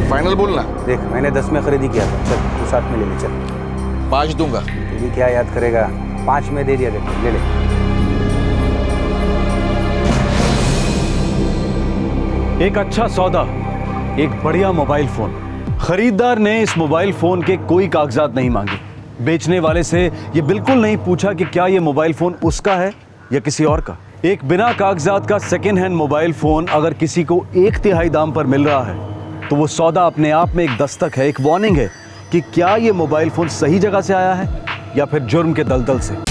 Final बोलना। देख मैंने 10 में खरीदी किया था, चल तू साथ में ले ले, चल। 5 दूंगा। तू भी क्या याद करेगा, 5 में दे दिया, देख ले ले। एक अच्छा सौदा, एक बढ़िया मोबाइल फोन। खरीदार ने इस मोबाइल फोन के कोई कागजात नहीं मांगे। बेचने वाले से ये बिल्कुल नहीं पूछा कि क्या ये मोबाइल फोन उसका है या किसी और का। एक बिना कागजात का सेकेंड हैंड मोबाइल फोन अगर किसी को 1/3 दाम पर मिल रहा है तो वो सौदा अपने आप में एक दस्तक है, एक वार्निंग है कि क्या ये मोबाइल फोन सही जगह से आया है या फिर जुर्म के दलदल से।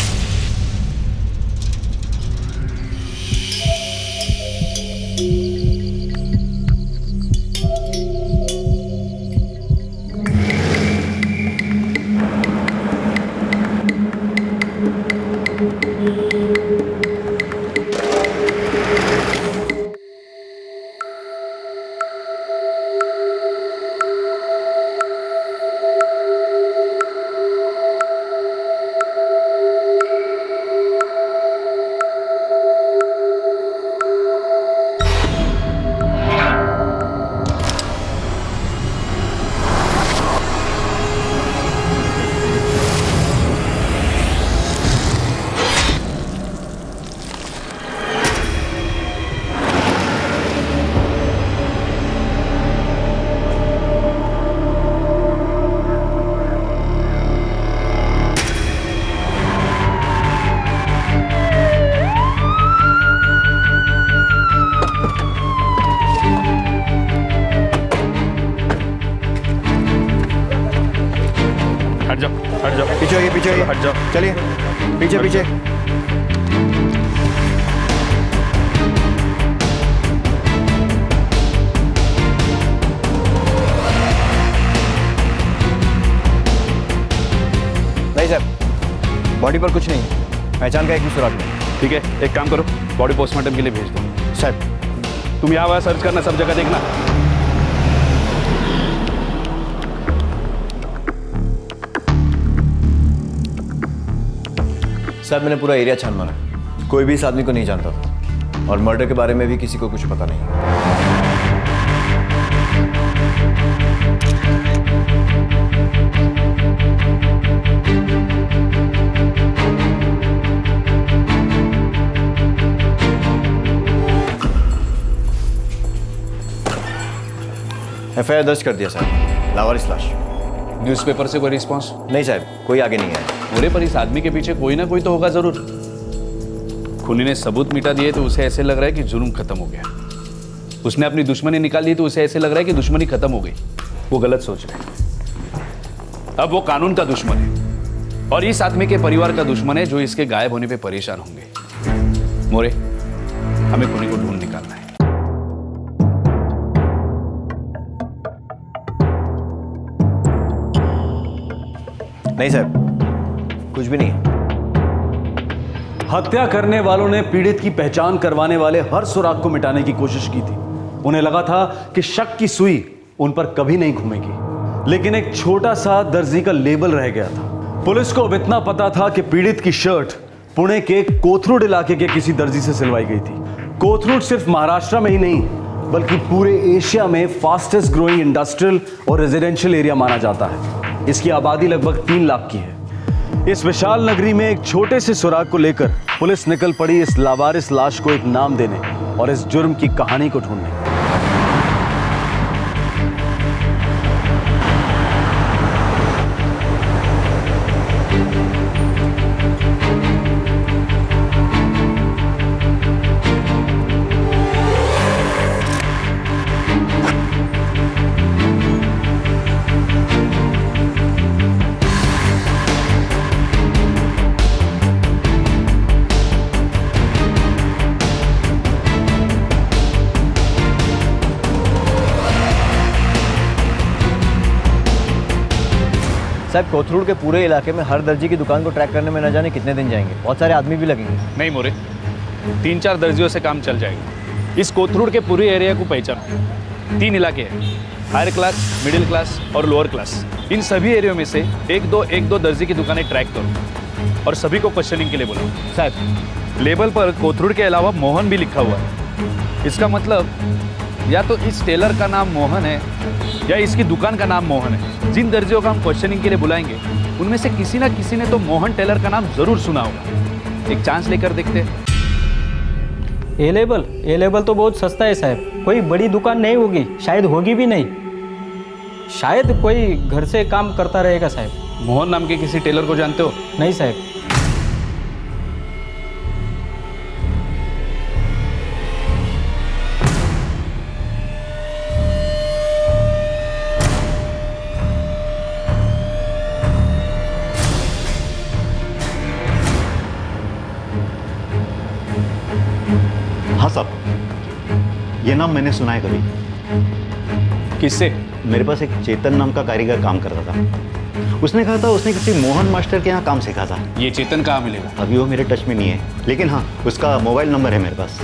हट जाओ, पीछे होइए, पीछे होइए, हट जाओ, चलिए पीछे पीछे। नहीं सर, बॉडी पर कुछ नहीं, पहचान का एक भी सुराग नहीं। ठीक है, एक काम करो, बॉडी पोस्टमार्टम के लिए भेज दो। सर तुम यहाँ वहाँ सर्च करना, सब जगह देखना। सर मैंने पूरा एरिया छान मारा, कोई भी इस आदमी को नहीं जानता था और मर्डर के बारे में भी किसी को कुछ पता नहीं। एफआईआर दर्ज कर दिया साहब, लावारिस लाश। न्यूज़पेपर से कोई रिस्पॉन्स? नहीं साहब, कोई आगे नहीं आया। बोले पर इस आदमी के पीछे कोई ना कोई तो होगा जरूर। खूनी ने सबूत मिटा दिए तो उसे ऐसे लग रहा है कि जुर्म खत्म हो गया। उसने अपनी दुश्मनी निकाल दी तो उसे ऐसे लग रहा है कि दुश्मनी खत्म हो गई। वो गलत सोच रहे हैं। अब वो कानून का दुश्मन है और इस आदमी के परिवार का दुश्मन है जो इसके गायब होने पे परेशान होंगे। मोरे, हमें खूनी को ढूंढ निकालना है। नहीं साहब, कुछ भी नहीं है। हत्या करने वालों ने पीड़ित की पहचान करवाने वाले हर सुराग को मिटाने की कोशिश की थी। उन्हें लगा था कि शक की सुई उन पर कभी नहीं घूमेगी, लेकिन एक छोटा सा दर्जी का लेबल रह गया था। पुलिस को अब इतना पता था कि पीड़ित की शर्ट पुणे के कोथरूड इलाके के किसी दर्जी से सिलवाई गई थी। कोथरूड सिर्फ महाराष्ट्र में ही नहीं बल्कि पूरे एशिया में फास्टेस्ट ग्रोइंग इंडस्ट्रियल और रेजिडेंशियल एरिया माना जाता है। इसकी आबादी लगभग 3 लाख की है। इस विशाल नगरी में एक छोटे से सुराग को लेकर पुलिस निकल पड़ी इस लावारिस लाश को एक नाम देने और इस जुर्म की कहानी को ढूंढने। साहब कोथरूड के पूरे इलाके में हर दर्जी की दुकान को ट्रैक करने में न जाने कितने दिन जाएंगे, बहुत सारे आदमी भी लगेंगे। नहीं मोरे, 3-4 दर्जियों से काम चल जाएगा। इस कोथरूड के पूरे एरिया को पहचानो। 3 इलाके हैं, हायर क्लास, मिडिल क्लास और लोअर क्लास। इन सभी एरिया में से एक दो दर्जी की दुकानें ट्रैक करो और सभी को क्वेश्चनिंग के लिए बोलो। साहब लेबल पर कोथरूड के अलावा मोहन भी लिखा हुआ है। इसका मतलब या तो इस टेलर का नाम मोहन है या इसकी दुकान का नाम मोहन है। जिन दर्जियों का हम क्वेश्चनिंग के लिए बुलाएंगे उनमें से किसी ना किसी ने तो मोहन टेलर का नाम जरूर सुना होगा। एक चांस लेकर देखते हैं। ए लेबल तो बहुत सस्ता है साहब, कोई बड़ी दुकान नहीं होगी, शायद होगी भी नहीं, शायद कोई घर से काम करता रहेगा साहब। मोहन नाम के किसी टेलर को जानते हो? नहीं साहब। हाँ साहब, ये नाम मैंने सुना है कभी। किससे? मेरे पास एक चेतन नाम का कारीगर काम करता था। उसने कहा था उसने किसी मोहन मास्टर के यहाँ काम सीखा था। ये चेतन कहाँ मिलेगा? अभी वो मेरे टच में नहीं है, लेकिन हाँ उसका मोबाइल नंबर है मेरे पास।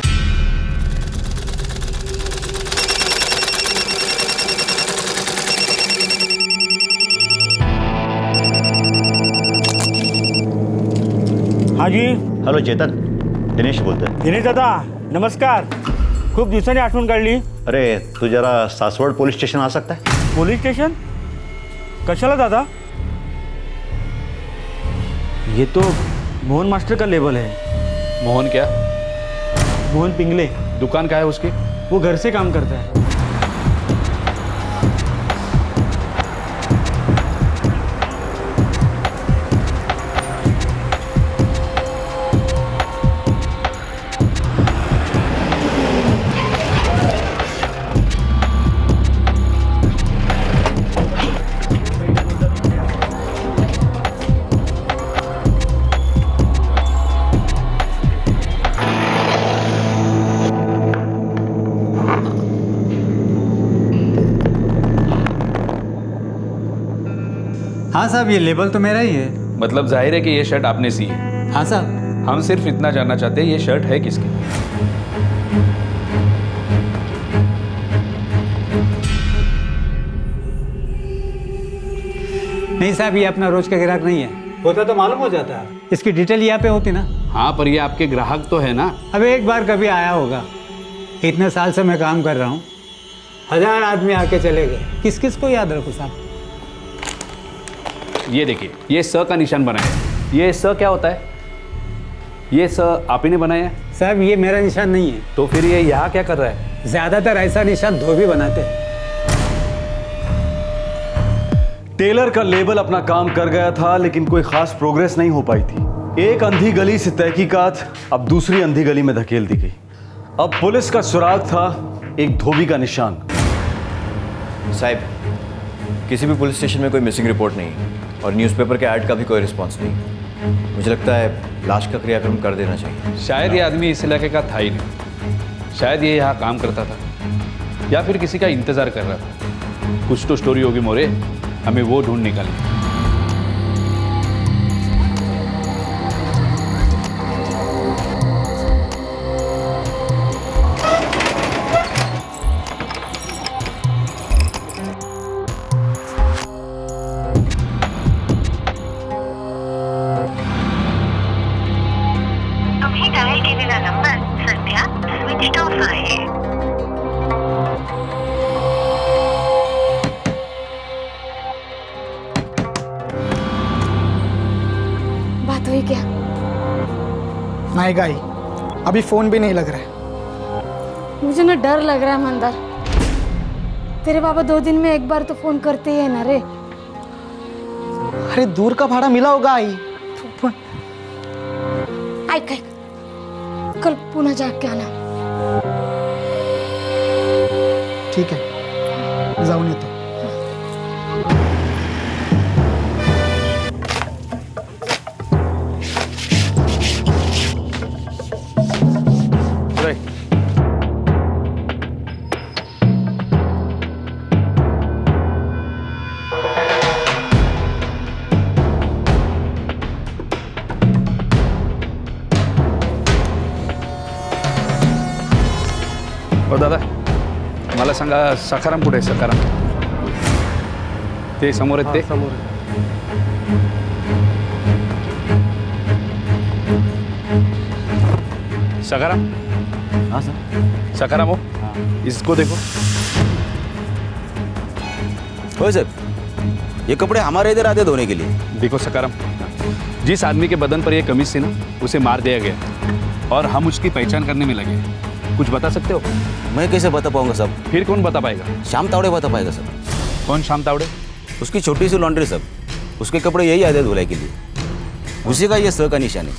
हाँ जी. हॅलो चेतन, दिनेश बोलतोय. दिनेश दादा नमस्कार. खूप दिवसांनी आठवण काढली. अरे तू जरा सासवड पोलीस स्टेशन आ सकता है? पोलीस स्टेशन कशाला दादा? ये तो मोहन मास्टर का लेबल है. मोहन क्या? मोहन पिंगले. दुकान क्या है उसकी? वो घर से काम करता है. हाँ साहब, ये लेबल तो मेरा ही है। मतलब जाहिर है कि ये शर्ट आपने सी है। हाँ साहब। हम सिर्फ इतना जानना चाहते हैं ये शर्ट है किसकी? नहीं साहब, ये अपना रोज का ग्राहक नहीं है। होता तो मालूम हो जाता है, इसकी डिटेल यहाँ पे होती ना। हाँ पर ये आपके ग्राहक तो है ना? अब एक बार कभी आया होगा, इतने साल से मैं काम कर रहा हूँ, 1000 आदमी आके चले गए, किस किस को याद रखूँ साहब? ये देखिए, ये स का निशान बनाया है। ये स क्या होता है? ये स आप ही ने बनाया है? साहब ये मेरा निशान नहीं है। तो फिर ये यहाँ क्या कर रहा है? ज्यादातर ऐसा निशान धोबी बनाते हैं। टेलर का लेबल अपना काम कर गया था, लेकिन कोई खास प्रोग्रेस नहीं हो पाई थी। एक अंधी गली से तहकीकात अब दूसरी अंधी गली में धकेल दी गई। अब पुलिस का सुराग था एक धोबी का निशान। साहब, किसी भी पुलिस स्टेशन में कोई मिसिंग रिपोर्ट नहीं और न्यूज़पेपर के ऐड का भी कोई रिस्पांस नहीं। मुझे लगता है लाश का क्रियाक्रम कर देना चाहिए। शायद ये आदमी इस इलाके का था ही नहीं। शायद ये यहाँ काम करता था या फिर किसी का इंतजार कर रहा था। कुछ तो स्टोरी होगी मोरे, हमें वो ढूंढ निकालनी। तुम्ही डायल केलेला नंबर सध्या स्विच ऑफ आहे. बात हुई क्या? नहीं गाई, अभी फोन भी नहीं लग रहा है। मुझे ना डर लग रहा है मंदार। तेरे बाबा 2 दिन में एक बार तो फोन करते ही है ना रे। अरे दूर का भाड़ा मिला होगा आई। ऐक ऐक, कल पुन्हा जाके आना. ठीक आहे, जाऊन येतो. हो दादा, मला सांगा सखाराम कुठे आहे? सखाराम ते समोर आहेत ते? सखाराम? हाँ सर. सखाराम हो? इसको देखो। हो साहब, ये कपड़े हमारे इधर आते धोने के लिए। देखो सकारम, जिस आदमी के बदन पर यह कमीज थी ना, उसे मार दिया गया और हम उसकी पहचान करने में लगे। कुछ बता सकते हो? मैं कैसे बता पाऊंगा सब? फिर कौन बता पाएगा? श्याम तावड़े बता पाएगा सब। कौन श्याम तावड़े? उसकी छोटी सी लॉन्ड्री सब, उसके कपड़े यही आते धुलाई के लिए। उसी का ये स का निशान है।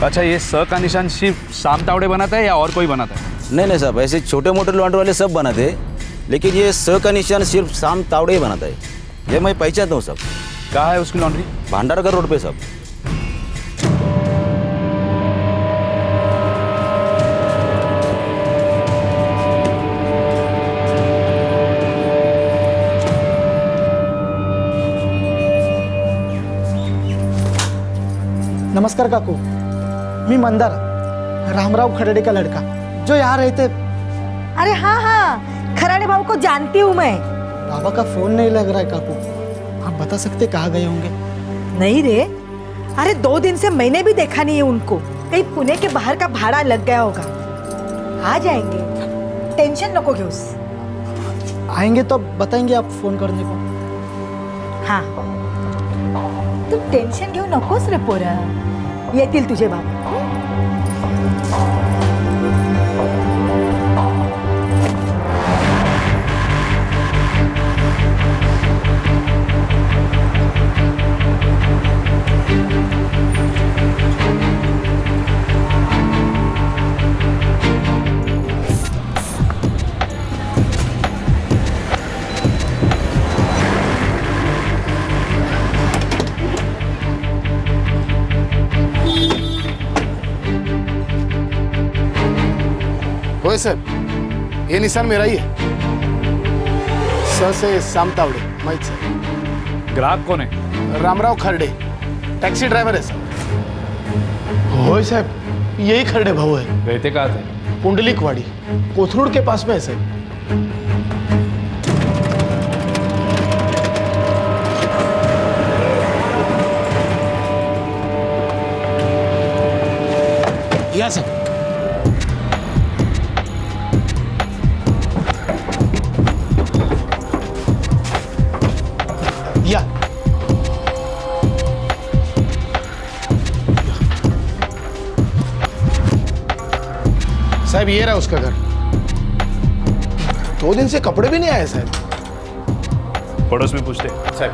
अच्छा, ये स का निशान सिर्फ श्याम तावड़े बनाता है या और कोई बनाता है? नहीं साहब, ऐसे छोटे मोटे लॉन्ड्री वाले सब बनाते हैं, लेकिन ये स का निशान सिर्फ श्याम तावड़े ही बनाता है। ये मैं पहचानता हूँ सब। कहाँ है उसकी लॉन्ड्री? भांडारगर रोड पे सब। नमस्कार काकू, मी मंदार, रामराव खरड़े का लड़का जो यहाँ रहते। अरे हाँ हाँ, खराड़े भाऊ को जानती हूँ मैं। बाबा का फोन नहीं लग रहा है काकू, आप बता सकते कहाँ गए होंगे? नहीं रे, अरे 2 दिन से मैंने भी देखा नहीं है उनको। कहीं पुणे के बाहर का भाड़ा लग गया होगा। आ जाएंगे, टेंशन नको घेऊस। आएंगे तो बताएंगे आप फोन करने को। हाँ, तू टेंशन घेऊ नकोस रे पोरा, येतील तुझे बाबा। होय साहेब, हे निशान मेरा ही है। स से श्याम तावड़े, माहित साहेब। ग्राहक कौन है? रामराव खरडे, टैक्सी ड्राइवर है साहब। होय साहब, यही खरडे भाऊ है। रहते कहाँ थे? पुंडलिकवाड़ी, कोथरूड के पास में है साहब। या साहब। या साहब, ये रहा उसका घर। 2 दिन से कपड़े भी नहीं आए साहब। पड़ोस में पूछते साहब।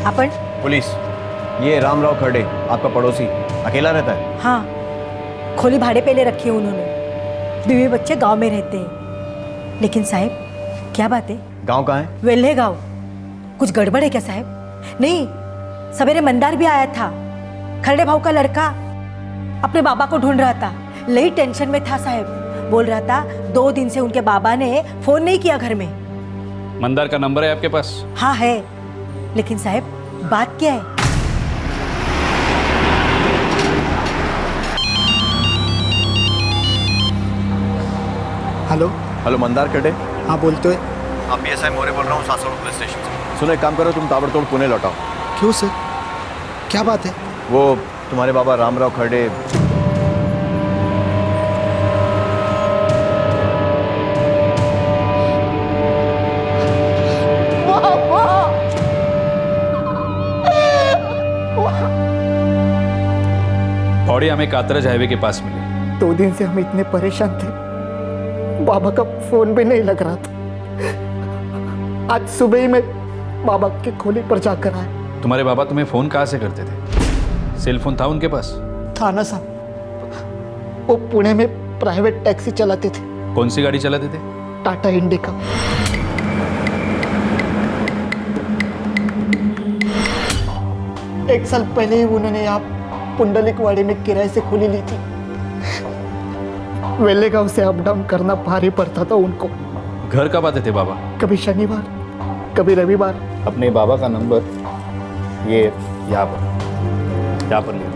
अपन? पुलिस, ये रामराव खरडे आपका पड़ोसी अकेला रहता है? हाँ, खोली भाड़े पे ले रखी है उन्होंने। बीवी बच्चे गांव में रहते हैं। लेकिन साहब, क्या बात है? गांव कहाँ है? वेल्हे गांव। कुछ गड़बड़ है क्या साहब? नहीं, सवेरे मंदार भी आया था। खरडे भाऊ का लड़का अपने बाबा को ढूंढ रहा था। लई टेंशन में था साहब। बोल रहा था 2 दिन से उनके बाबा ने फोन नहीं किया घर में। मंदार का नंबर है आपके पास? हाँ है, लेकिन साहब बात क्या है? हेलो। हेलो, मंदार खरडे? हाँ बोलते हैं। आप PSI मोरे बोल रहा हूँ, सासवड़ पुलिस स्टेशन से। सुनो, एक काम करो, तुम ताबड़तोड़ पुणे लौटाओ। क्यों सर, क्या बात है? वो तुम्हारे बाबा रामराव खरडे बॉडी हमें कातरज हाईवे के पास मिली। 2 दिन से हम इतने परेशान थे, बाबा का फोन भी नहीं लग रहा था। आज सुबह ही मैं बाबा के खोली पर जाकर आया। तुम्हारे बाबा तुम्हें फोन कहाँ से करते थे? सेल फोन था उनके पास? था ना साहब, वो पुणे में प्राइवेट टैक्सी चलाते थे। कौन सी गाड़ी चलाते थे? टाटा इंडिका। एक साल पहले ही उन्होंने यहाँ पुंडलिकवाड़ी में किराए से खोली ली थी। वेले गांव से अप डाउन करना भारी पड़ता था उनको। घर कब आते थे बाबा? कभी शनिवार, कभी रविवार। अपने बाबा का नंबर ये यहाँ पर ले।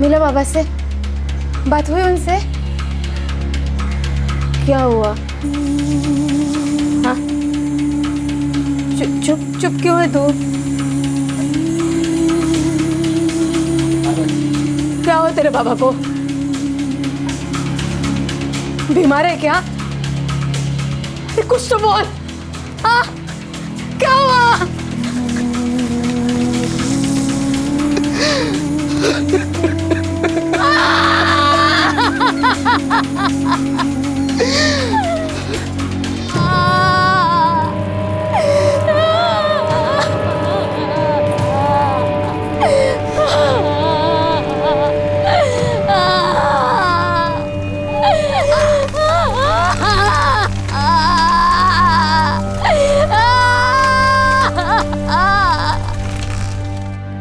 मिला बाबा से? बात हुई उनसे? क्या हुआ? हाँ? चुप चुप क्यों है तू? क्या हो तेरे बाबा को? बीमार है क्या? कुछ तो बोल। हाँ? क्या हुआ?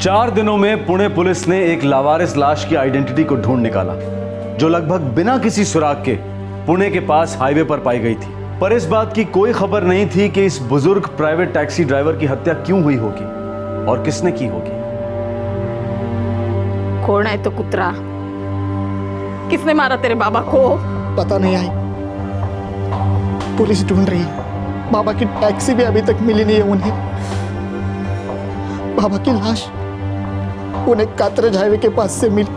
चार दिनों में पुणे पुलिस ने एक लावारिस लाश की आइडेंटिटी को ढूंढ निकाला, जो लगभग बिना किसी सुराग के पुणे के पास हाईवे पर पाई गई थी। पर इस बात की कोई खबर नहीं थी कि इस बुजुर्ग प्राइवेट टैक्सी ड्राइवर की हत्या क्यों हुई होगी और किसने की होगी। कौन है तो कुतरा? किसने मारा तेरे बाबा को? पता नहीं आई, पुलिस ढूंढ रही है। बाबा की टैक्सी भी अभी तक मिली नहीं है उन्हें। बाबा की लाश उन्हें कातरज हाईवे के पास से मिली।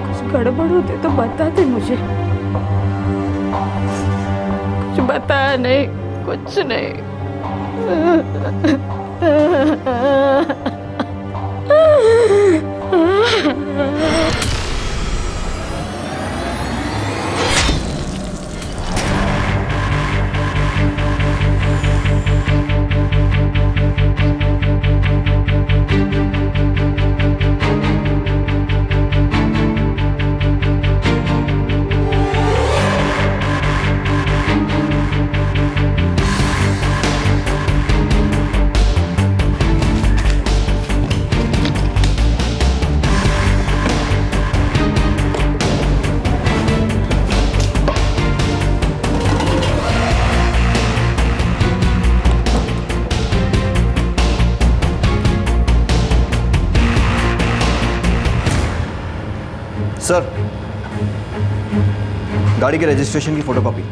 कुछ गड़बड़ होते तो बताते मुझे। कुछ बताया नहीं, कुछ नहीं। सर, गाड़ी के रजिस्ट्रेशन की फोटोकॉपी।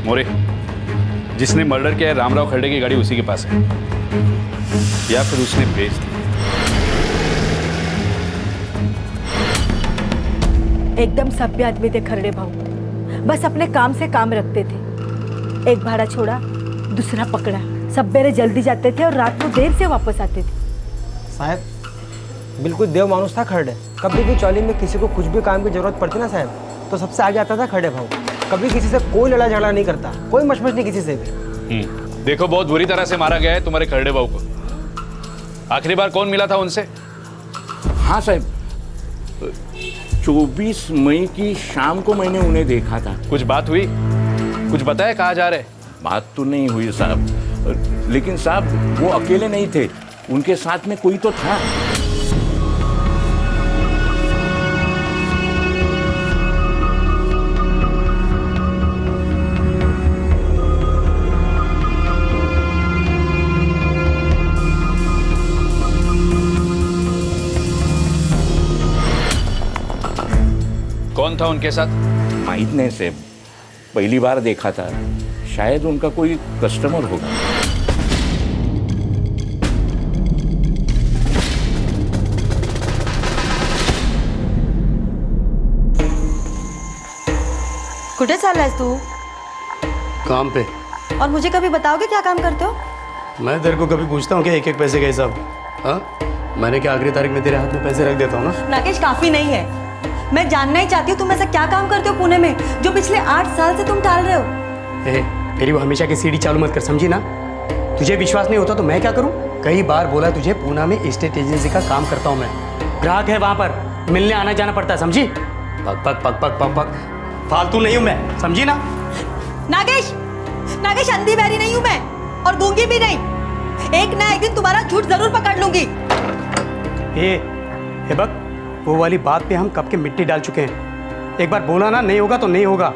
मोरे, जिसने मर्डर किया है रामराव खरडे की गाड़ी उसी के पास है, या फिर उसने भेज दी। एकदम सभ्य आदमी थे खरडे भाऊ, बस अपने काम से काम रखते थे। एक भाड़ा छोड़ा, दूसरा पकड़ा। सवेरे जल्दी जाते थे और रात को देर से वापस आते थे। साहब बिल्कुल देव मानुस था खरडे। कभी भी चौली में किसी को कुछ भी काम की जरूरत पड़ती ना साहब, तो सबसे आगे आता था खरडे भाऊ। कभी किसी से कोई लड़ाई झगड़ा नहीं करता, कोई मशमश नहीं किसी से भी। देखो, बहुत बुरी तरह से मारा गया है तुम्हारे खरडे भाऊ को। आखिरी बार कौन मिला था उनसे? हाँ साहब, 24 मई की शाम को मैंने उन्हें देखा था। कुछ बात हुई? कुछ बताया कहाँ जा रहे? बात तो नहीं हुई साहब, लेकिन साहब वो अकेले नहीं थे, उनके साथ में कोई तो था। कौन था उनके साथ? माहित नहीं साहब, पहली बार देखा था। शायद उनका कोई कस्टमर होगा। कुठे चाललायस तू? काम पे। और मुझे कभी बताओगे क्या काम करते हो? मैं तेरे को कभी पूछता हूँ क्या एक एक पैसे का हिसाब? हाँ, मैंने क्या आखिरी तारीख में तेरे हाथ में पैसे रख देता हूँ ना। नागेश, काफी नहीं है। मैं जानना ही चाहती हूँ तुम ऐसा क्या काम करते हो पुणे में जो पिछले 8 साल से तुम टाल रहे हो। तेरी वो हमेशा की सीढ़ी चालू मत कर, समझी ना? तुझे विश्वास नहीं होता तो मैं क्या करूँ? कई बार बोला तुझे, पूना में एस्टेट एजेंसी का काम करता हूँ मैं। ग्राहक है वहाँ पर, मिलने आना जाना पड़ता है, समझी? पक पक पक पक पक पक, फालतू नहीं हूँ मैं, समझी ना? नागेश, नागेश, अंधी बहरी नहीं हूँ मैं और गूंगी भी नहीं। एक ना एक दिन तुम्हारा झूठ जरूर पकड़ लूंगी। हे बक, वो वाली बात पे हम कब के मिट्टी डाल चुके हैं। एक बार बोला ना, नहीं होगा तो नहीं होगा।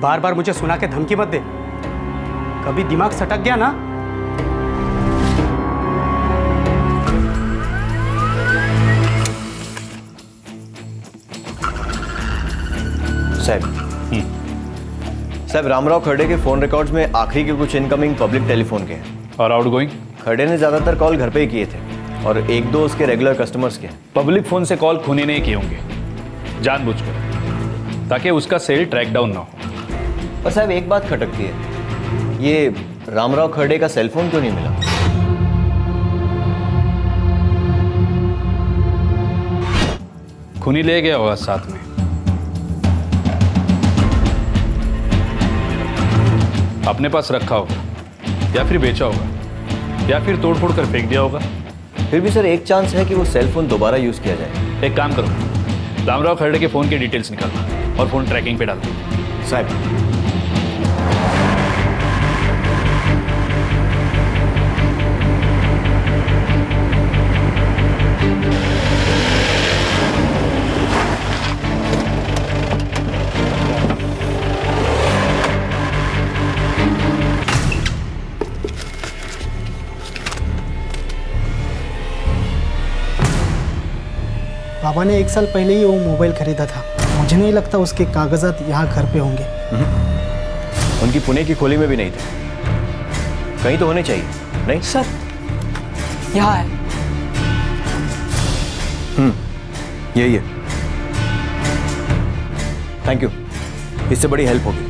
बार बार मुझे सुना के धमकी मत दे, कभी दिमाग सटक गया ना। साहब रामराव खर्डे के फ़ोन रिकॉर्ड्स में आखिरी के कुछ इनकमिंग पब्लिक टेलीफोन के हैं। और आउटगोइंग? खर्डे ने ज़्यादातर कॉल घर पे ही किए थे और एक दो उसके रेगुलर कस्टमर्स के हैं। पब्लिक फ़ोन से कॉल खूनी नहीं किए होंगे जानबूझकर, ताकि उसका सेल ट्रैक डाउन ना हो। पर साहब एक बात खटकती है, ये रामराव खर्डे का सेलफोन क्यों नहीं मिला? खूनी ले गया होगा साथ में। अपने पास रखा होगा या फिर बेचा होगा या फिर तोड़ फोड़ कर फेंक दिया होगा। फिर भी सर एक चांस है कि वो सेलफोन दोबारा यूज़ किया जाए। एक काम करो, रामराव खर्डे के फ़ोन की डिटेल्स निकालो और फ़ोन ट्रैकिंग पे डाल दो। साहब बाबा ने 1 साल पहले ही वो मोबाइल खरीदा था। मुझे नहीं लगता उसके कागजात यहाँ घर पे होंगे। उनकी पुणे की खोली में भी नहीं थे। कहीं तो होने चाहिए, नहीं? सर यहाँ है। यही है। थैंक यू, इससे बड़ी हेल्प होगी।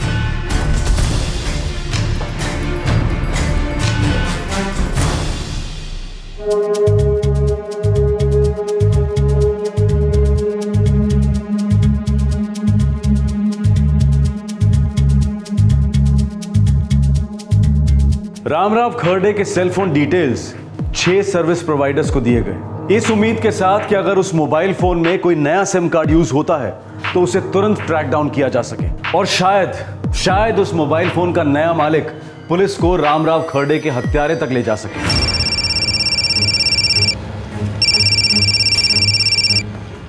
रामराव खर्डे के सेलफोन डिटेल्स 6 सर्विस प्रोवाइडर्स को दिए गए, इस उम्मीद के साथ कि अगर उस मोबाइल फोन में कोई नया सिम कार्ड यूज होता है तो उसे तुरंत ट्रैक डाउन किया जा सके और शायद उस मोबाइल फोन का नया मालिक पुलिस को रामराव खर्डे के हत्यारे तक ले जा सके।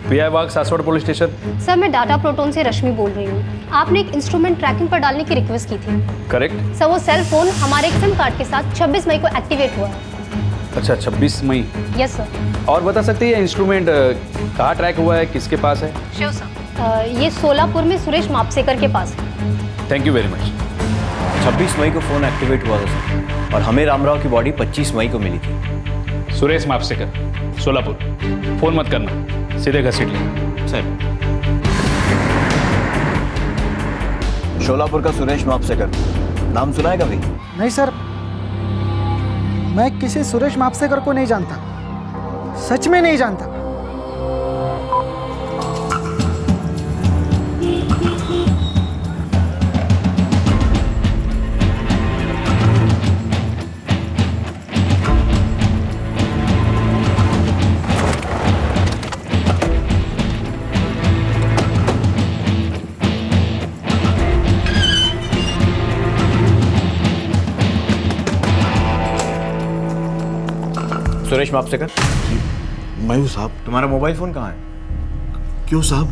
पीआई बाग सासवड़ पुलिस स्टेशन। सर मैं डाटा प्रोटोन से रश्मि बोल रही हूँ। आपने एक इंस्ट्रूमेंट ट्रैकिंग पर डालने की रिक्वेस्ट की थी। करेक्ट। सर वो सेल फोन हमारे एक सिम कार्ड के साथ 26 मई को एक्टिवेट हुआ है। अच्छा 26 मई। Yes sir. और बता सकते हैं ये इंस्ट्रूमेंट कहाँ ट्रैक हुआ है, किसके पास है? Sure sir. ये सोलापुर में सुरेश मापसेकर के पास है। Thank you very much. 26 मई को फ़ोन एक्टिवेट हुआ था सर और हमें रामराव की बॉडी 25 मई को मिली थी। सुरेश मापसेकर, सोलापुर। फ़ोन मत करना, सीधे घसीट लेना। सर शोलापुर का सुरेश मापसेकर नाम सुना है कभी? नहीं सर, मैं किसी सुरेश मापसेकर को नहीं जानता, सच में नहीं जानता। सुरेश मापसेकर। मैं हूँ साहब। तुम्हारा मोबाइल फोन कहाँ है? क्यों साहब?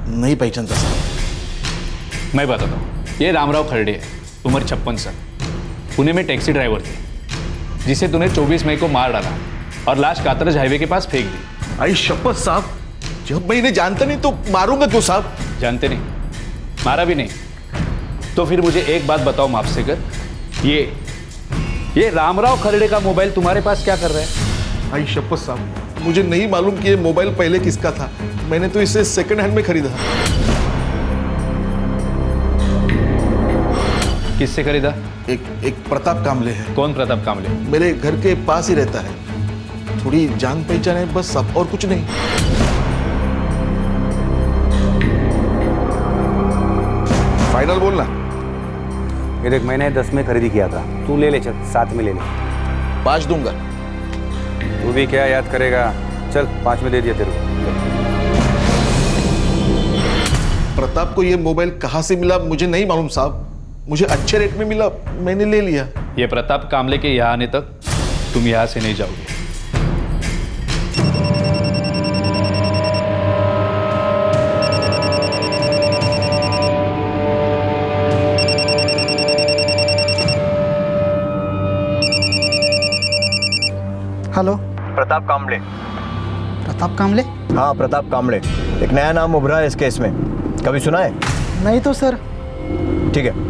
नहीं पहचानता साहब। मैं बताता हूँ, ये रामराव खर्डे है, उम्र 56 साल, पुणे में टैक्सी ड्राइवर थे, जिसे तूने 24 मई को मार डाला और लाश कातरज हाईवे के पास फेंक दी। आई शपथ साहब, जब मैं इन्हें जानता नहीं तो मारूंगा क्यों साहब? जानते नहीं, मारा भी नहीं, तो फिर मुझे एक बात बताओ मापसेकर, ये रामराव खर्डे का मोबाइल तुम्हारे पास क्या कर रहा है? आई शपथ साहब, मुझे नहीं मालूम कि ये मोबाइल पहले किसका था। मैंने तो इसे सेकंड हैंड में खरीदा। किससे खरीदा? एक प्रताप कामले है। कौन प्रताप कामले? मेरे घर के पास ही रहता है, थोड़ी जान पहचान है बस, सब और कुछ नहीं। फाइनल बोलना। ये देख, मैंने 10 में खरीदी किया था, तू ले ले, चल 7 में ले ले। 5 दूंगा। तू भी क्या याद करेगा, चल 5 में दे दिया तेरे को। प्रताप को ये मोबाइल कहाँ से मिला मुझे नहीं मालूम साहब, मुझे अच्छे रेट में मिला, मैंने ले लिया। ये प्रताप कामले के यहाँ आने तक तुम यहाँ से नहीं जाओगे। हेलो, प्रताप कामले। प्रताप कामले? हाँ, प्रताप कामड़े। एक नया नाम उभरा है इस केस में, कभी सुना है? नहीं तो सर। ठीक है।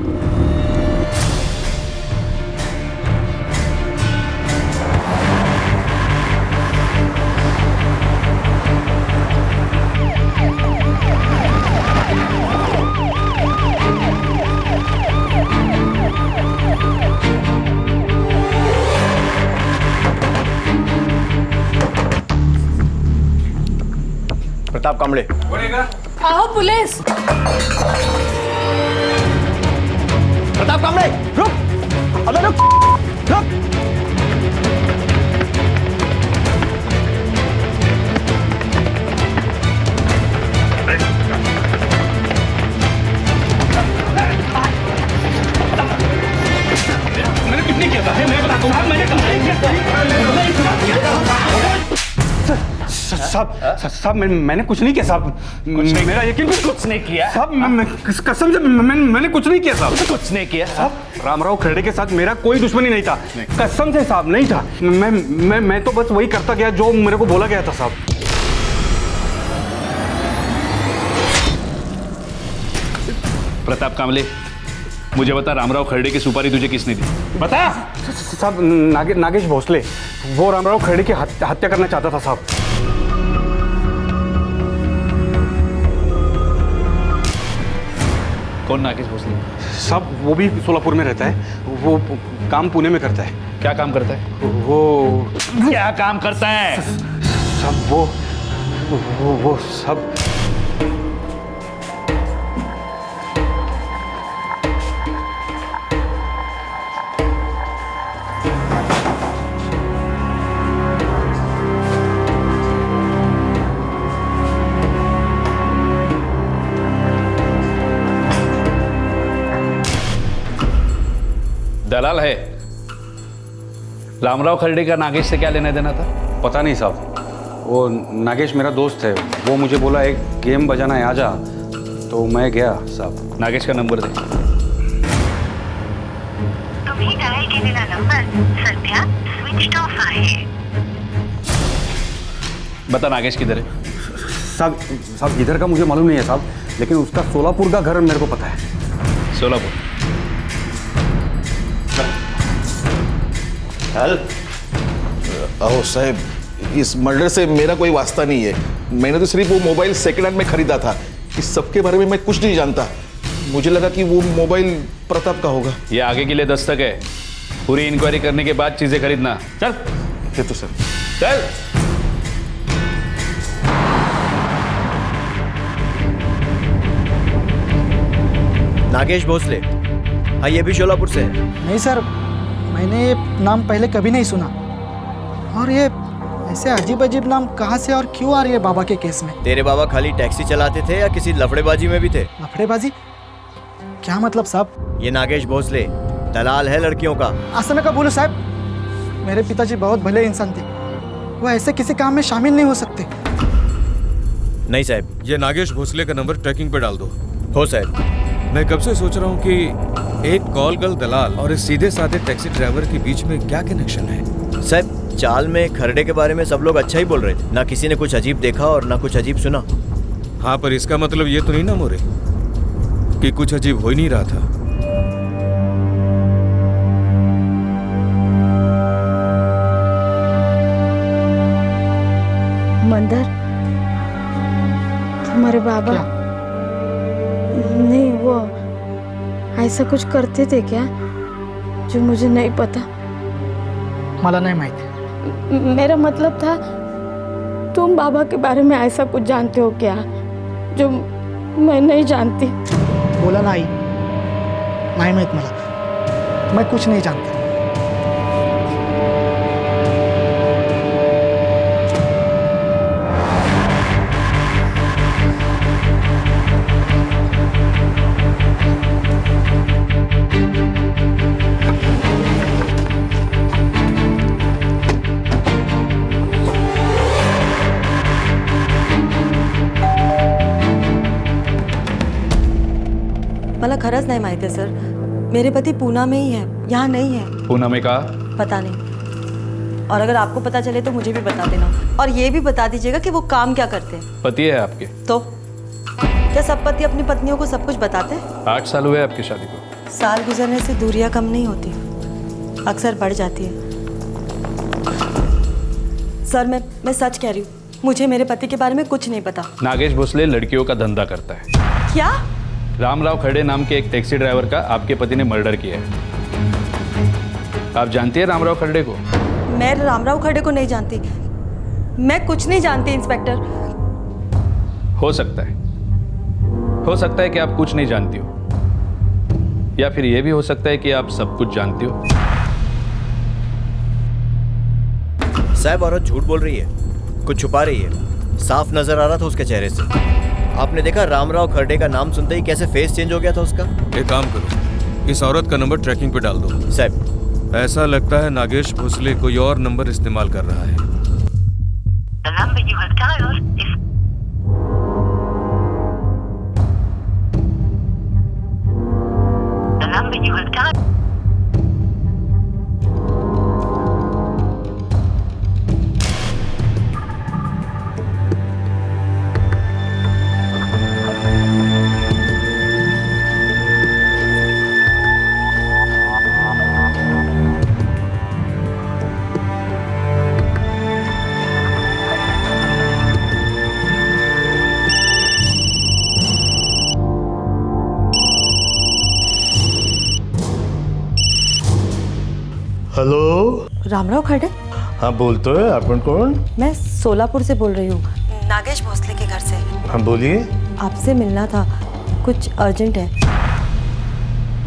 प्रताप कामड़े। आओ पुलिस। प्रताप कामड़े, रुक! अबे रुक! रुक! मैंने कितने किया था? मैं बताता हूँ, मैंने साहब मैंने कुछ नहीं किया साहब। मेरा यकीन, कुछ नहीं किया साहब। कसम से मैंने कुछ नहीं किया साहब। कुछ नहीं किया साहब। रामराव खरड़े के साथ मेरा कोई दुश्मनी नहीं था, कसम से साहब, नहीं था। मैं तो बस वही करता गया जो मेरे को बोला गया था साहब। प्रताप कामले, मुझे बता, रामराव खरड़े की सुपारी तुझे किसने दी? बता। साहब नागेश भोसले, वो रामराव खरड़े की हत्या करना चाहता था साहब। कौन नागेश भोसले? साहब वो भी सोलापुर में रहता है, वो काम पुणे में करता है। क्या काम करता है? वो क्या काम करता है? सब वो सब दलाल है। रामराव खरड़े का नागेश से क्या लेना देना था? पता नहीं साहब, वो नागेश मेरा दोस्त है, वो मुझे बोला एक गेम बजाना है, आजा, तो मैं गया साहब। नागेश का नंबर दे। तुम्ही डायल केलेला नंबर सध्या स्विच ऑफ आहे। बता नागेश किधर है? साहब इधर का मुझे मालूम नहीं है साहब, लेकिन उसका सोलापुर का घर मेरे को पता है। सोलापुर? अहो साहब, इस मर्डर से मेरा कोई वास्ता नहीं है। मैंने तो सिर्फ वो मोबाइल सेकंड हैंड में खरीदा था। इस सब के बारे में मैं कुछ नहीं जानता। मुझे लगा कि वो मोबाइल प्रताप का होगा। ये आगे के लिए दस्तक है, पूरी इंक्वायरी करने के बाद चीजें खरीदना। चल। ये तो सर। चल। नागेश भोसले, हाँ, ये भी शोलापुर से है। नहीं सर, मैंने ये नाम पहले कभी नहीं सुना। और ये ऐसे अजीब अजीब नाम कहाँ से और क्यों आ रही है बाबा के केस में? तेरे बाबा खाली टैक्सी चलाते थे या किसी लफड़ेबाजी में भी थे? लफड़ेबाजी? क्या मतलब साहब? ये नागेश भोसले दलाल है लड़कियों का। ऐसा मैं कब बोलूं साहब? मेरे पिताजी बहुत भले इंसान थे, वो ऐसे किसी काम में शामिल नहीं हो सकते। नहीं साहब। ये नागेश भोसले का नंबर ट्रैकिंग पे डाल दो। हो साहब। मैं कब से सोच रहा हूँ कि एक कॉल गर्ल दलाल और इस सीधे साधे टैक्सी ड्राइवर के बीच में क्या कनेक्शन है। साहब चाल में खरड़े के बारे में सब लोग अच्छा ही बोल रहे थे, ना किसी ने कुछ अजीब देखा और ना कुछ अजीब सुना। हाँ, पर इसका मतलब ये तो नहीं ना मोरे कि कुछ अजीब हो ही नहीं रहा था। मंदर, तुम्हारे बाबा नहीं, वो ऐसा कुछ करते थे क्या जो मुझे नहीं पता? मला नहीं माहिती। मेरा मतलब था, तुम बाबा के बारे में ऐसा कुछ जानते हो क्या जो मैं नहीं जानती? बोला नाही, नाही माहित मला, मैं कुछ नहीं जानता। मला खरंच नाही माहिती आहे सर, मेरे पति पूना में ही है, यहाँ नहीं है। पूना में कहा? पता नहीं। और अगर आपको पता चले तो मुझे भी बता देना, और ये भी बता दीजिएगा कि वो काम क्या करते हैं। पति है आपके? तो क्या सब पति अपनी पत्नियों को सब कुछ बताते हैं? 8 साल हुए आपकी शादी को। साल गुजरने से दूरियां कम नहीं होती, अक्सर बढ़ जाती है। सर मैं सच कह रही हूँ, मुझे मेरे पति के बारे में कुछ नहीं पता। नागेश भोसले लड़कियों का धंधा करता है। क्या? रामराव खड़े नाम के एक टैक्सी ड्राइवर का आपके पति ने मर्डर किया है। आप जानती है रामराव खड़े को? मैं रामराव खड़े को नहीं जानती, मैं कुछ नहीं जानती इंस्पेक्टर। हो सकता है कि आप कुछ नहीं जानती हो, या फिर यह भी हो सकता है कि आप सब कुछ जानती हो। साहब औरत झूठ बोल रही है, कुछ छुपा रही है, साफ नजर आ रहा था उसके चेहरे से। आपने देखा रामराव खरडे का नाम सुनते ही कैसे फेस चेंज हो गया था उसका। एक काम करो, इस औरत का नंबर ट्रैकिंग पे डाल दो। साहब ऐसा लगता है नागेश भोसले कोई और नंबर इस्तेमाल कर रहा है। हेलो, रामराव खड़े? हाँ बोलते हैं, आप कौन? मैं सोलापुर से बोल रही हूँ, नागेश भोसले के घर से। हाँ बोलिए। आपसे मिलना था, कुछ अर्जेंट है।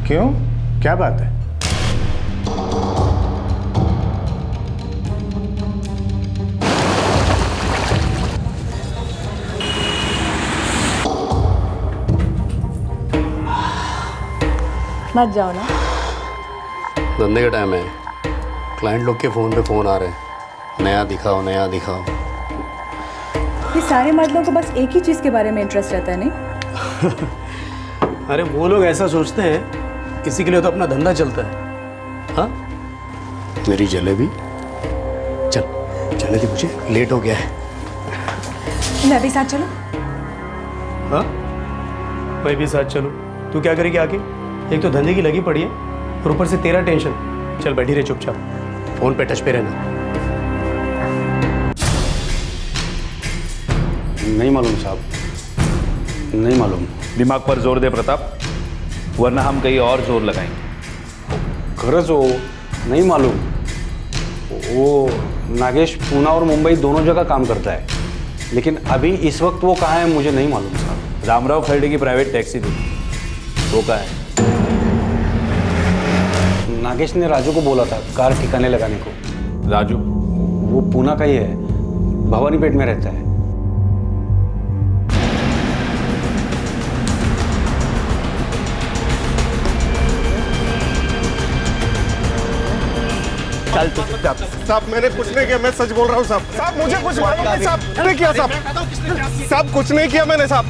क्यों, क्या बात है? मत जाओ ना। धंधे का टाइम है, क्लाइंट लोग के फ़ोन पे फ़ोन आ रहे हैं, नया दिखाओ नया दिखाओ। ये सारे मर्दों को बस एक ही चीज़ के बारे में इंटरेस्ट रहता है, नहीं? अरे वो लोग ऐसा सोचते हैं, इसी के लिए तो अपना धंधा चलता है। हाँ मेरी जलेबी, चल चलने दे मुझे, लेट हो गया है। मैं भी साथ चलूं? हाँ मैं भी साथ चलूं? तू क्या करेगी आके? एक तो धंधे की लगी पड़ी है और ऊपर से तेरा टेंशन। चल बैठी रहे चुपचाप, फोन पे टच पे रहना। नहीं मालूम साहब, नहीं मालूम। दिमाग पर जोर दे प्रताप, वरना हम कहीं और जोर लगाएंगे। खरंच हो, नहीं मालूम। वो नागेश पूना और मुंबई दोनों जगह काम करता है, लेकिन अभी इस वक्त वो कहाँ है मुझे नहीं मालूम साहब। रामराव खरडे की प्राइवेट टैक्सी थी, वो कहाँ है? नागेश ने राजू को बोला था कार ठिकाने लगाने को। राजू? वो पूना का ही है, भवानीपेट में रहता है। चल साहब, मैंने कुछ नहीं किया, मैं सच बोल रहा हूँ साहब। साहब मुझे कुछ मालूम नहीं साहब, नहीं किया साहब। साहब कुछ नहीं किया मैंने साहब।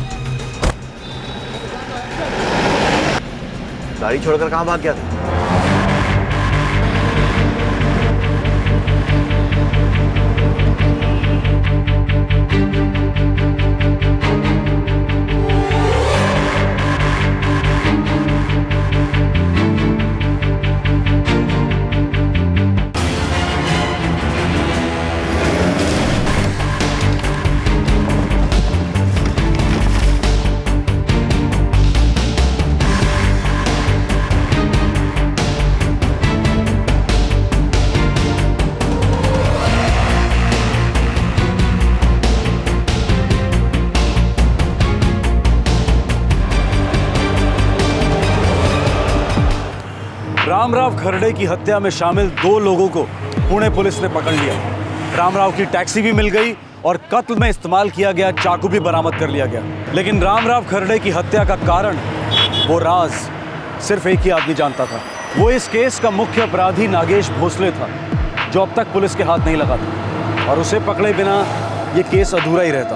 गाड़ी छोड़कर कहाँ भाग गया था? रामराव खरडे की हत्या में शामिल 2 लोगों को पुणे पुलिस ने पकड़ लिया। रामराव की टैक्सी भी मिल गई और कत्ल में इस्तेमाल किया गया चाकू भी बरामद कर लिया गया। लेकिन रामराव खरडे की हत्या का कारण, वो राज सिर्फ एक ही आदमी जानता था। वो इस केस का मुख्य अपराधी नागेश भोसले था, जो अब तक पुलिस के हाथ नहीं लगा था, और उसे पकड़े बिना ये केस अधूरा ही रहता।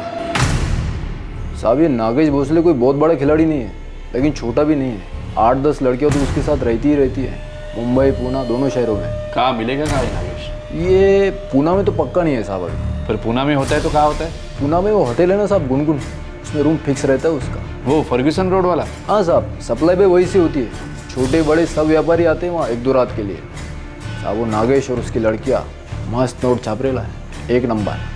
साहब ये नागेश भोसले कोई बहुत बड़ा खिलाड़ी नहीं है, लेकिन छोटा भी नहीं है। 8-10 लड़कियां तो उसके साथ रहती ही रहती है, मुंबई पूना दोनों शहरों में। कहाँ मिलेगा कहाँ नागेश? ये पूना में तो पक्का नहीं है साहब अभी। फिर पूना में होता है तो कहाँ होता है? पूना में वो होटल है ना साहब, गुनगुन, उसमें रूम फिक्स रहता है उसका। वो फर्ग्यूसन रोड वाला? हाँ साहब, सप्लाई भी वही से होती है। छोटे बड़े सब व्यापारी आते हैं वहाँ 1-2 रात के लिए। साहब वो नागेश और उसकी लड़कियाँ मस्त नोट छाप रेला है, 1 number.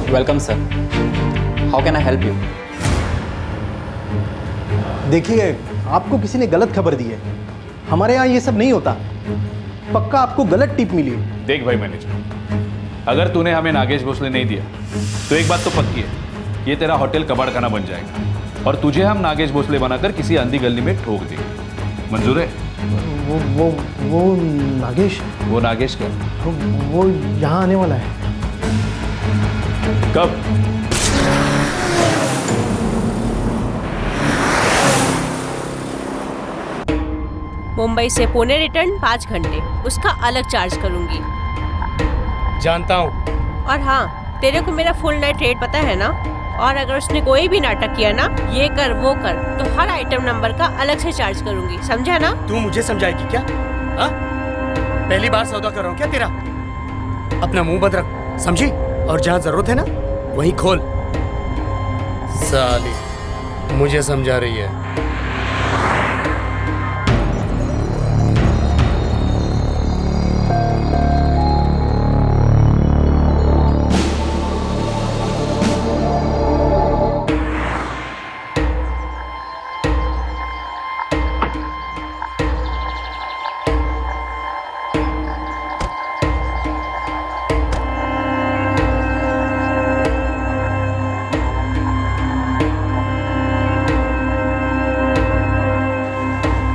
Welcome sir, how can I help you? देखिए, आपको किसी ने गलत खबर दी है। हमारे यहाँ ये सब नहीं होता। पक्का आपको गलत टिप मिली है। देख भाई मैनेजर, अगर तूने हमें नागेश भोसले नहीं दिया तो एक बात तो पक्की है, ये तेरा होटल कबाड़ खाना बन जाएगा और तुझे हम नागेश भोसले बनाकर किसी अंधी गली में ठोक देंगे। मंजूर है? वो नागेश? वो नागेश क्या? वो यहाँ आने वाला है। कब? मुंबई से पुणे रिटर्न 5 घंटे, उसका अलग चार्ज करूंगी। जानता हूँ। और हाँ, तेरे को मेरा फुल नाइट रेट पता है ना? और अगर उसने कोई भी नाटक किया ना, ये कर वो कर, तो हर आइटम नंबर का अलग से चार्ज करूंगी, समझा ना? तू मुझे समझाएगी क्या? हाँ? पहली बार सौदा कर रहा हूँ क्या तेरा? अपना मुंह बंद रख, समझी? और जहाँ जरूरत है ना, वहीं खोल। साली मुझे समझा रही है।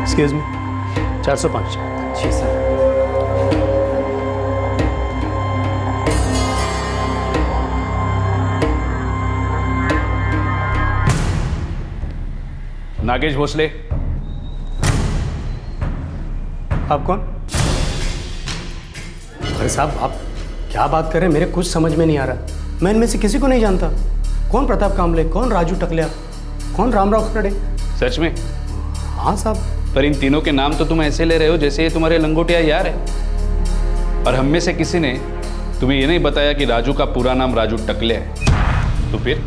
Excuse me, 405। जी सर। नागेश भोसले। आप कौन? अरे साहब, आप क्या बात कर रहे हैं? मेरे कुछ समझ में नहीं आ रहा। मैं इनमें से किसी को नहीं जानता। कौन प्रताप कामले, कौन राजू टकलिया, कौन रामराव खड़े? सच में? हाँ साहब। पर इन तीनों के नाम तो तुम ऐसे ले रहे हो जैसे ये तुम्हारे लंगोटिया यार है। और हम में से किसी ने तुम्हें ये नहीं बताया कि राजू का पूरा नाम राजू टकले है। तो फिर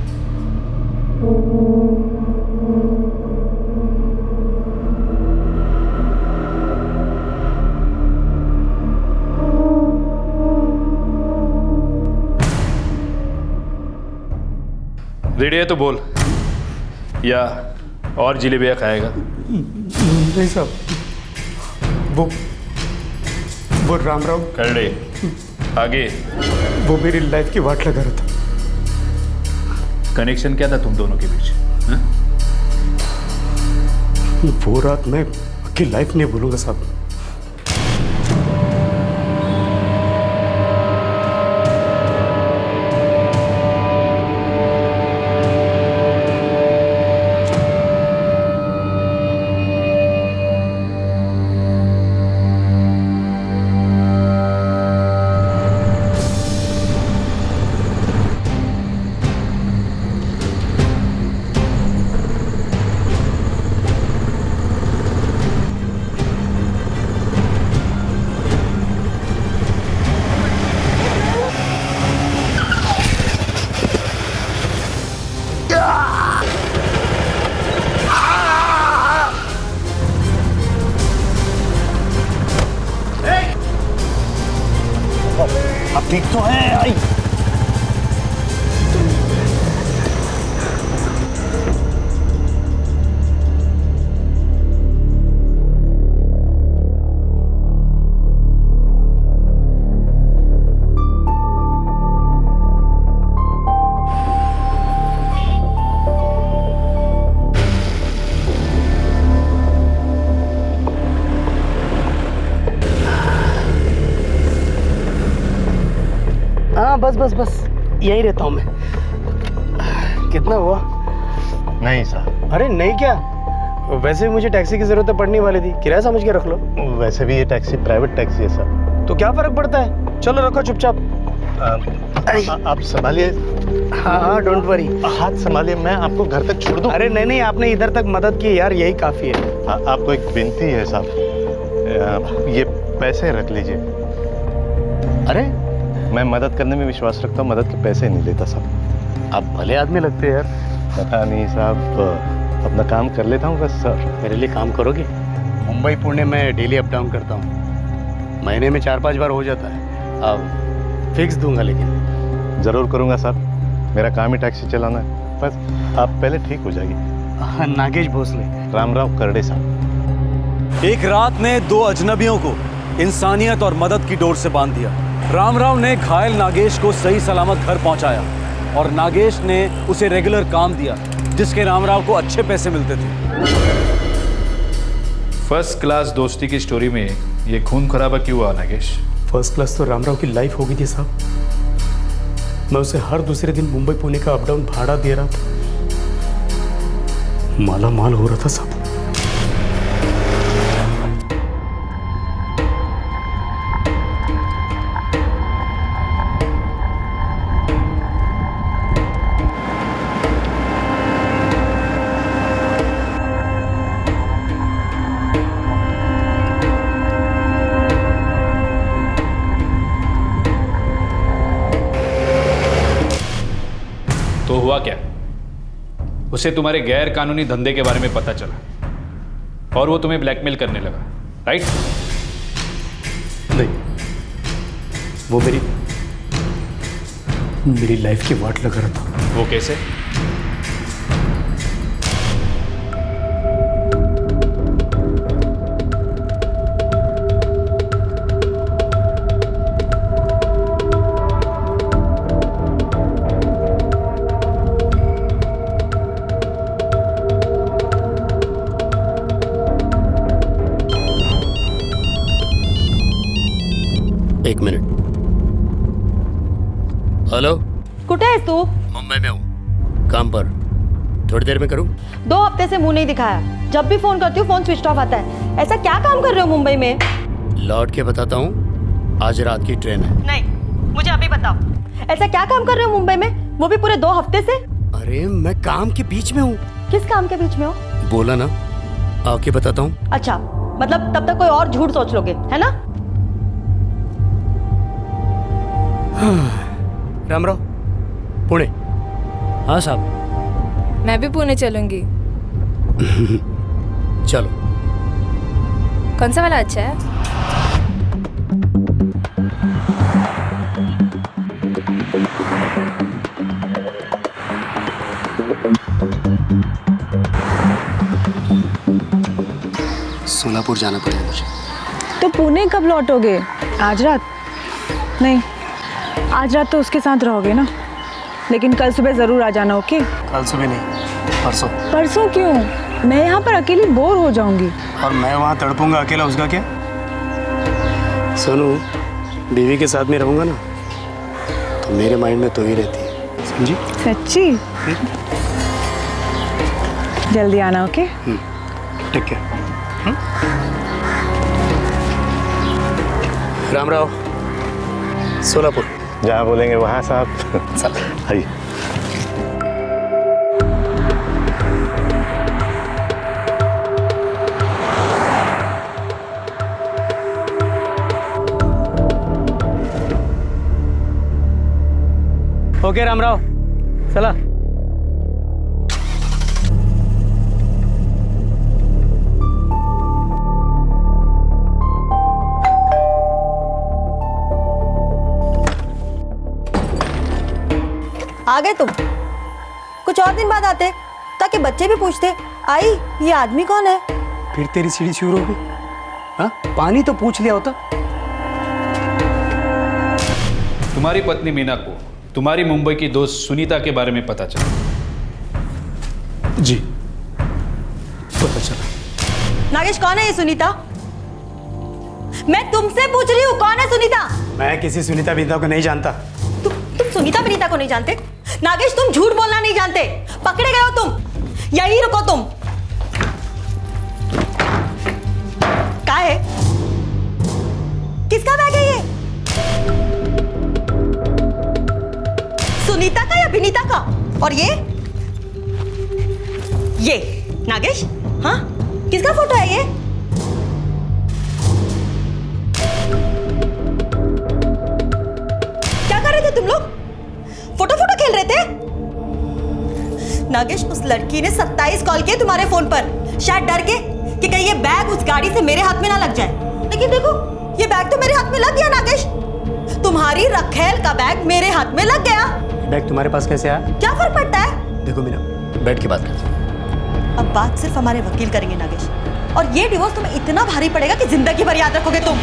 रेडी है तो बोल, या और जिलेबियाँ खाएगा? नहीं साहब, वो रामराव कर ले आगे। वो मेरी लाइफ की वाट लगा रहा था। कनेक्शन क्या था तुम दोनों के बीच? हा? वो रात मैं आपकी लाइफ नहीं भूलूंगा साहब। अब ठीक तो है? आई बस यही रहता हूँ मैं। कितना हुआ? नहीं साहब। अरे नहीं क्या, वैसे भी मुझे टैक्सी की जरूरत पड़ने वाली थी, किराया समझ के रख लो। वैसे भी ये टैक्सी प्राइवेट टैक्सी है सर। तो क्या फर्क पड़ता है, चलो रखो चुपचाप। आप संभालिए। हाँ हाँ डोंट वरी। हाथ संभालिए, मैं आपको घर तक छोड़ दूं। अरे नहीं नहीं, आपने इधर तक मदद की यार, यही काफी है। आपको एक विनती है साहब, ये पैसे रख लीजिए। अरे मैं मदद करने में विश्वास रखता हूँ, मदद के पैसे नहीं लेता साहब। आप भले आदमी लगते हैं यार। पता नहीं साहब, अपना काम कर लेता हूँ बस सर। मेरे लिए काम करोगे? मुंबई पुणे में डेली अप डाउन करता हूँ, महीने में 4-5 बार हो जाता है। अब फिक्स दूंगा, लेकिन ज़रूर करूँगा साहब, मेरा काम ही टैक्सी चलाना है। बस आप पहले ठीक हो जाइए। नागेश भोसले। रामराव करड़े साहब। एक रात ने दो अजनबियों को इंसानियत और मदद की डोर से बांध दिया। रामराव ने घायल नागेश को सही सलामत घर पहुंचाया और नागेश ने उसे रेगुलर काम दिया जिसके रामराव को अच्छे पैसे मिलते थे। फर्स्ट क्लास दोस्ती की स्टोरी में ये खून खराबा क्यों हुआ नागेश? फर्स्ट क्लास तो रामराव की लाइफ हो गई थी साहब। मैं उसे हर दूसरे दिन मुंबई पुणे का अप डाउन भाड़ा दे रहा था, माला माल हो रहा था साहब। तो हुआ क्या? उसे तुम्हारे गैर कानूनी धंधे के बारे में पता चला और वो तुम्हें ब्लैकमेल करने लगा, राइट? नहीं, वो मेरी लाइफ की वाट लगा रहा था। वो कैसे? एक मिनट। हेलो, कुठे आहेस तू? मुंबई में हूँ, काम पर। थोड़ी देर में करूँ? 2 हफ्ते से मुंह नहीं दिखाया। जब भी फोन करती हूँ फोन स्विच ऑफ आता है। ऐसा क्या काम कर रहे हो मुंबई में? लौट के बताता हूँ, आज रात की ट्रेन है। नहीं, मुझे अभी बताओ, ऐसा क्या काम कर रहे हो मुंबई में, वो भी पूरे 2 हफ्ते से? अरे मैं काम के बीच में हूँ। किस काम के बीच में हो? बोला ना, आके बताता हूँ। अच्छा, मतलब तब तक कोई और झूठ सोच लोगे, है ना? रामराव, पुणे। हाँ साहब। मैं भी पुणे चलूंगी। चलो। कौन सा वाला अच्छा है? सोलापुर जाना पड़ेगा मुझे। तो पुणे कब लौटोगे? आज रात? नहीं, आज रात तो उसके साथ रहोगे ना, लेकिन कल सुबह जरूर आ जाना, ओके? कल सुबह नहीं, परसों। परसों क्यों? मैं यहाँ पर अकेली बोर हो जाऊंगी। और मैं वहाँ तड़पूंगा अकेला, उसका क्या? सोनू, बीवी के साथ में रहूंगा ना तो मेरे माइंड में तो ही रहती है, समझी? सच्ची? जल्दी आना, ओके? ठीक है। रामराव, सोलापुर। जहाँ बोलेंगे वहाँ साहब। चल आइए। ओके रामराव, चला। आ गए तुम? कुछ और दिन बाद आते ताकि बच्चे भी पूछते, आई ये आदमी कौन है? फिर तेरी सीढ़ी शुरू हो गई। हाँ, पानी तो पूछ लिया होता। तुम्हारी पत्नी मीना को तुम्हारी मुंबई की दोस्त सुनीता के बारे में पता चला? जी, पता चला। नागेश, कौन है ये सुनीता? मैं तुमसे पूछ रही हूँ, कौन है सुनीता? मैं किसी सुनीता विनीता को नहीं जानता। तुम सुनीता विनीता को नहीं जानते? नागेश, तुम झूठ बोलना नहीं जानते। पकड़े गए हो तुम, यही रुको तुम। है? किसका बैग है ये? सुनीता का या विनीता का? और ये नागेश? हाँ, किसका फोटो है ये? क्या कर रहे थे तुम लोग? फोटो खेल रहे थे? नागेश, उस लड़की ने 27 कॉल किए तुम्हारे फोन पर, शायद डर के कि कहीं ये बैग उस गाड़ी से मेरे हाथ में ना लग जाए। लेकिन देखो, ये बैग तो मेरे हाथ में लग गया नागेश। तुम्हारी रखेल का बैग मेरे हाथ में लग गया। बैग तुम्हारे पास कैसे आया? क्या फर्क पड़ता है? देखो मीना, बैठ के बात करते हैं। अब बात सिर्फ हमारे वकील करेंगे नागेश, और ये डिवोर्स तुम्हें इतना भारी पड़ेगा कि जिंदगी भर याद रखोगे तुम।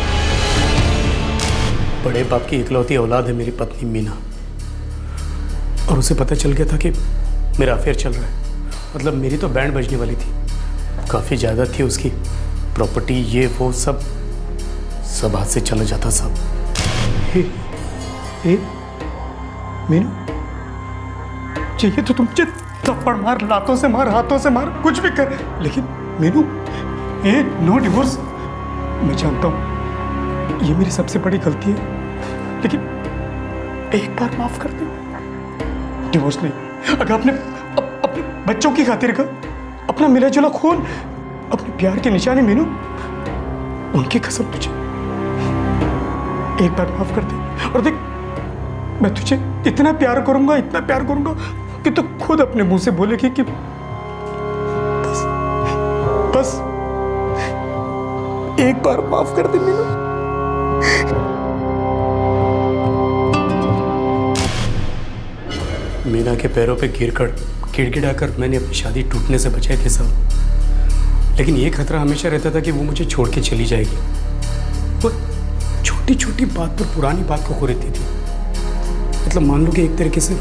बड़े बाप की इकलौती औलाद है मेरी पत्नी मीना, और उसे पता चल गया था कि मेरा अफेयर चल रहा है। मतलब मेरी तो बैंड बजने वाली थी, काफ़ी ज़्यादा थी उसकी प्रॉपर्टी, ये वो सब हाथ से चला जाता सब। मीनू, चाहिए तो तुम थप्पड़ मार, लातों से मार, हाथों से मार, कुछ भी कर, लेकिन मीनू, ये नो डिवोर्स। मैं जानता हूँ ये मेरी सबसे बड़ी गलती है, लेकिन एक बार माफ कर दे। डिवोर्स नहीं, अगर अपने बच्चों की खातिर का, अपना मिला जुला खून, अपने प्यार की निशानी मीनू, उनकी कसम तुझे एक बार माफ कर दे। और देख, मैं तुझे इतना प्यार करूंगा कि तू खुद अपने मुंह से बोलेगी कि बस एक बार माफ कर दे मीनू। मीना के पैरों पे गिड़गिड़ाकर मैंने अपनी शादी टूटने से बचाए थे सब, लेकिन ये खतरा हमेशा रहता था कि वो मुझे छोड़ के चली जाएगी। वो छोटी छोटी बात पर, पुरानी बात को खो रहती थी। मतलब मान लो कि एक तरीके से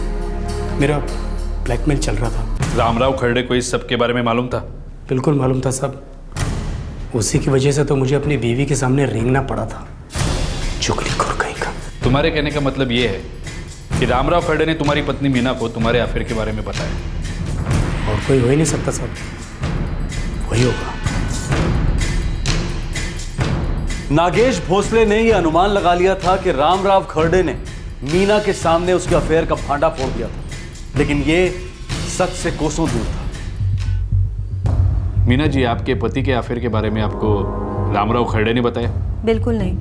मेरा ब्लैकमेल चल रहा था। रामराव खरड़े को इस सब के बारे में मालूम था? बिल्कुल मालूम था साहब। उसी की वजह से तो मुझे अपनी बीवी के सामने रेंगना पड़ा था। चुगलीखोर कहीं का। तुम्हारे कहने का मतलब ये है कि रामराव खरड़े ने तुम्हारी पत्नी मीना को तुम्हारे अफेयर के बारे में बताया? और कोई हो ही नहीं सकता साहब, वही होगा। नागेश भोसले ने यह अनुमान लगा लिया था कि रामराव खरड़े ने मीना के सामने उसके अफेयर का भांडा फोड़ दिया था, लेकिन ये सच से कोसों दूर था। मीना जी, आपके पति के अफेयर के बारे में आपको रामराव खरड़े ने बताया? बिल्कुल नहीं,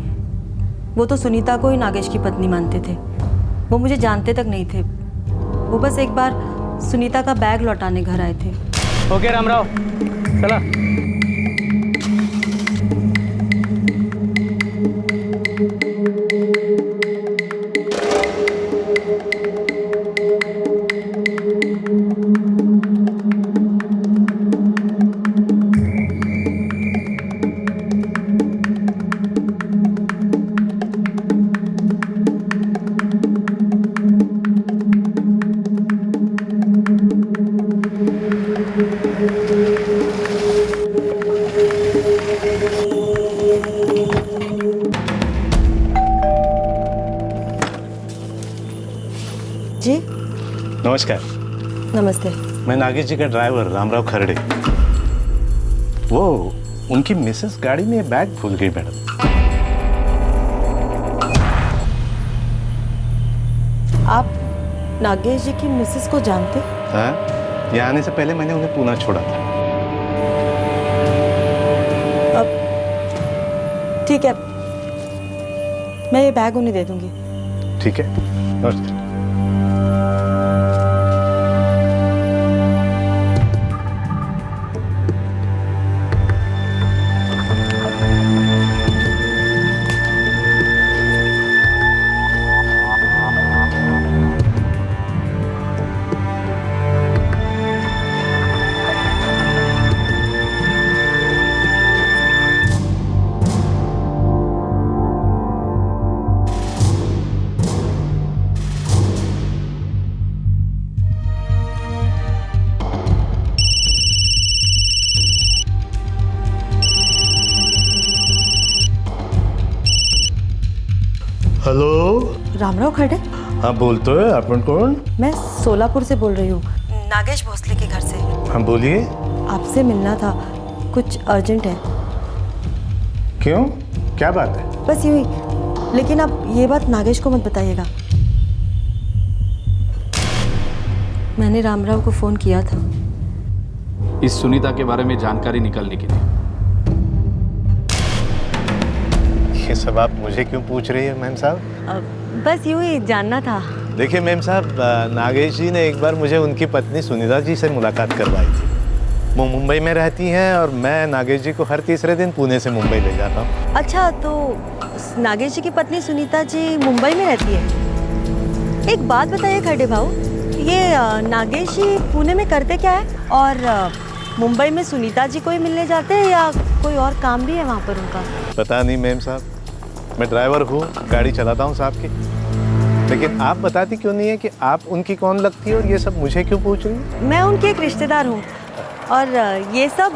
वो तो सुनीता को ही नागेश की पत्नी मानते थे। वो मुझे जानते तक नहीं थे। वो बस एक बार सुनीता का बैग लौटाने घर आए थे। ओके रामराव, चला। जी नमस्कार। नमस्ते। मैं नागेश जी का ड्राइवर रामराव खरड़े। वो उनकी मिसेस गाड़ी में बैग भूल गई मैडम। आप नागेश जी की मिसेस को जानते? हाँ, यहाँ आने से पहले मैंने उन्हें पूना छोड़ा था। अब ठीक है, मैं ये बैग उन्हें दे दूंगी। ठीक है, नमस्कार। हेलो, रामराव खरड़े? हाँ बोलते हो, अपन कौन? मैं सोलापुर से बोल रही हूँ, नागेश भोसले के घर से। हाँ बोलिए। आपसे मिलना था, कुछ अर्जेंट है। क्यों, क्या बात है? बस यूं ही, लेकिन आप ये बात नागेश को मत बताइएगा। मैंने रामराव को फोन किया था इस सुनीता के बारे में जानकारी निकालने के लिए। ये सब आप मुझे क्यों पूछ रही है मैम साहब? बस यूं ही जानना था। देखिए मैम साहब, नागेश जी ने एक बार मुझे उनकी पत्नी सुनीता जी से मुलाकात करवाई थी। वो मुंबई में रहती हैं और मैं नागेश जी को हर तीसरे दिन पुणे से मुंबई ले जाता हूँ। अच्छा, तो नागेश जी की पत्नी सुनीता जी मुंबई में रहती है। एक बात बताइए खरडे भाऊ, ये नागेश जी पुणे में करते क्या है और मुंबई में सुनीता जी को ही मिलने जाते हैं या कोई और काम भी है वहाँ पर उनका? पता नहीं मैम साहब, मैं ड्राइवर हूँ, गाड़ी चलाता हूँ साहब की। लेकिन आप बताती क्यों नहीं है कि आप उनकी कौन लगती है और ये सब मुझे क्यों पूछ रही है? मैं उनकी एक रिश्तेदार हूँ और ये सब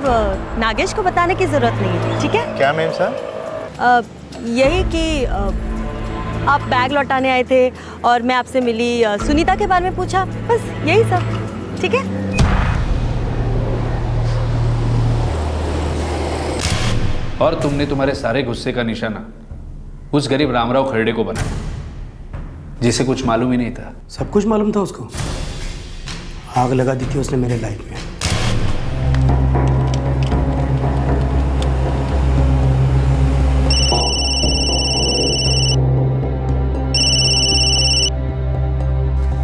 नागेश को बताने की ज़रूरत नहीं है, ठीक है? क्या मैम साहब? यही कि आप बैग लौटाने आए थे और मैं आपसे मिली, सुनीता के बारे में पूछा, बस यही सब, ठीक है? और तुमने तुम्हारे सारे गुस्से का निशाना उस गरीब रामराव खरडे को बनाया जिसे कुछ मालूम ही नहीं था। सब कुछ मालूम था उसको। आग लगा दी थी उसने मेरे लाइफ में।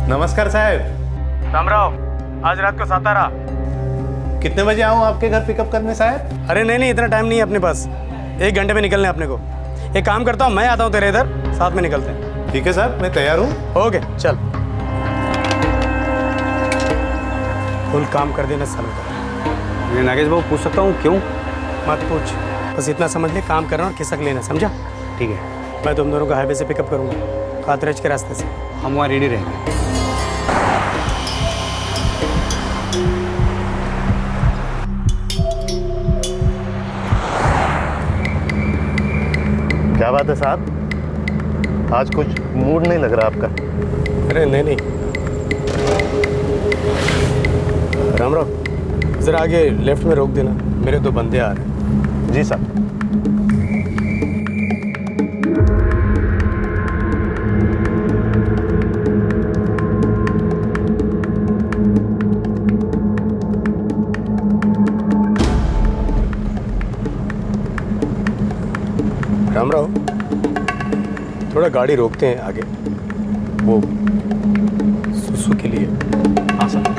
नमस्कार साहब। रामराव, आज रात को सातारा। कितने बजे आऊँ आपके घर पिकअप करने साहब? अरे नहीं, इतना टाइम नहीं है अपने पास। 1 घंटे में निकलने अपने को। एक काम करता हूँ, मैं आता हूँ तेरे इधर, साथ में निकलते हैं। ठीक है साहब, मैं तैयार हूँ। ओके चल। फुल काम कर देना सालों का। मैं नागेश बाबू पूछ सकता हूँ क्यों? मत पूछ, बस इतना समझ ले, काम करना और खिसक लेना, समझा? ठीक है। मैं तुम दोनों को हाईवे से पिकअप करूँगा, कातरज के रास्ते से। हम वहाँ रेडी रहेंगे। क्या बात है साहब, आज कुछ मूड नहीं लग रहा आपका? अरे नहीं, रामराव जरा आगे लेफ्ट में रोक देना, मेरे 2 बंदे आ रहे हैं। जी साहब। रामराव, थोड़ा गाड़ी रोकते हैं आगे, वो सुसु के लिए। हाँ सर।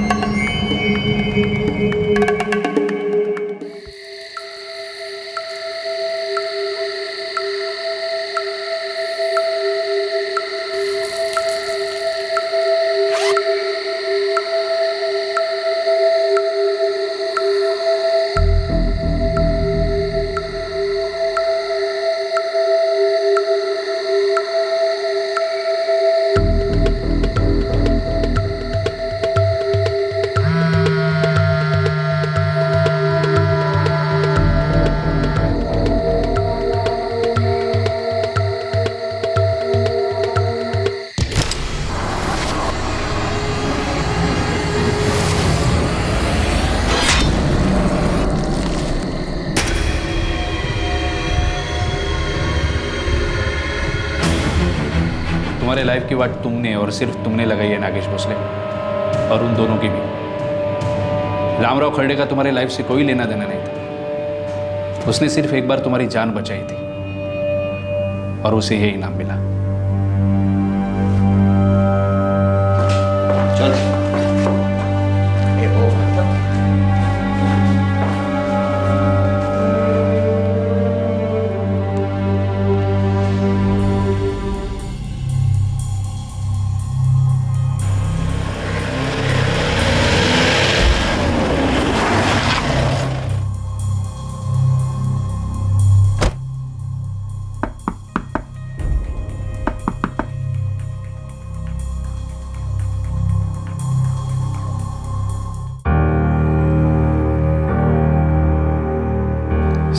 तुम्हारे लाइफ की वाट तुमने और सिर्फ तुमने लगाई है नागेश भोसले, और उन दोनों की भी। रामराव खरडे का तुम्हारे लाइफ से कोई लेना देना नहीं था। उसने सिर्फ एक बार तुम्हारी जान बचाई थी और उसे यही इनाम मिला। चल।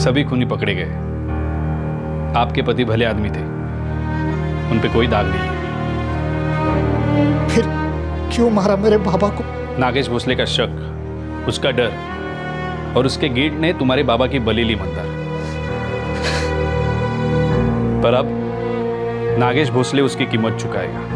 सभी खूनी पकड़े गए। आपके पति भले आदमी थे, उन पे कोई दाग नहीं है। फिर क्यों मारा मेरे बाबा को? नागेश भोसले का शक, उसका डर और उसके गेट ने तुम्हारे बाबा की बली ली मंदार। पर अब नागेश भोसले उसकी कीमत चुकाएगा।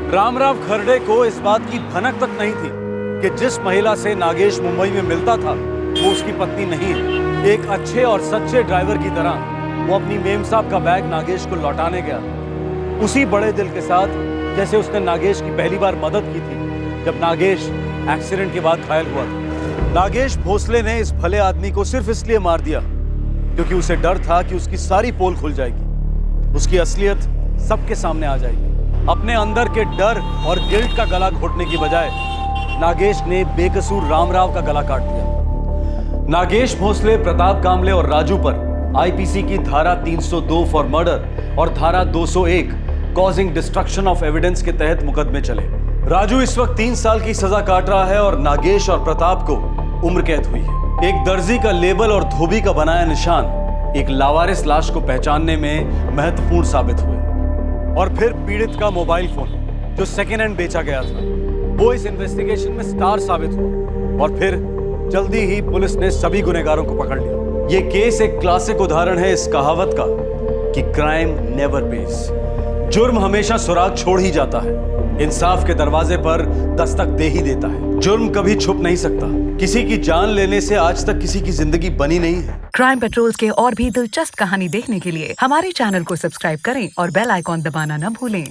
रामराव खरडे को इस बात की भनक तक नहीं थी कि जिस महिला से नागेश मुंबई में मिलता था वो उसकी पत्नी नहीं है। एक अच्छे और सच्चे ड्राइवर की तरह वो अपनी मेम साहब का बैग नागेश को लौटाने गया, उसी बड़े दिल के साथ जैसे उसने नागेश की पहली बार मदद की थी जब नागेश एक्सीडेंट के बाद घायल हुआ था। नागेश भोसले ने इस भले आदमी को सिर्फ इसलिए मार दिया क्योंकि उसे डर था कि उसकी सारी पोल खुल जाएगी, उसकी असलियत सबके सामने आ जाएगी। अपने अंदर के डर और गिल्ट का गला घोटने की बजाय नागेश ने बेकसूर रामराव का गला काट दिया। नागेश भोसले प्रताप कामले और राजू पर आईपीसी की धारा 302 फॉर मर्डर और धारा 201 कॉजिंग डिस्ट्रक्शन ऑफ एविडेंस के तहत मुकदमे चले। राजू इस वक्त 3 साल की सजा काट रहा है और नागेश और प्रताप को उम्र कैद हुई है। एक दर्जी का लेबल और धोबी का बनाया निशान एक लावारिस लाश को पहचानने में महत्वपूर्ण साबित हुए। और फिर पीड़ित का मोबाइल फोन जो सेकेंड हैंड बेचा गया था वो इस इन्वेस्टिगेशन में स्टार साबित हुआ। और फिर जल्दी ही पुलिस ने सभी गुनहगारों को पकड़ लिया। ये केस एक क्लासिक उदाहरण है इस कहावत का कि क्राइम नेवर पेज। जुर्म हमेशा सुराग छोड़ ही जाता है, इंसाफ के दरवाजे पर दस्तक दे ही देता है। जुर्म कभी छुप नहीं सकता। किसी की जान लेने से आज तक किसी की जिंदगी बनी नहीं है। क्राइम पेट्रोल्स के और भी दिलचस्प कहानी देखने के लिए हमारे चैनल को सब्सक्राइब करें और बेल आइकॉन दबाना न भूलें।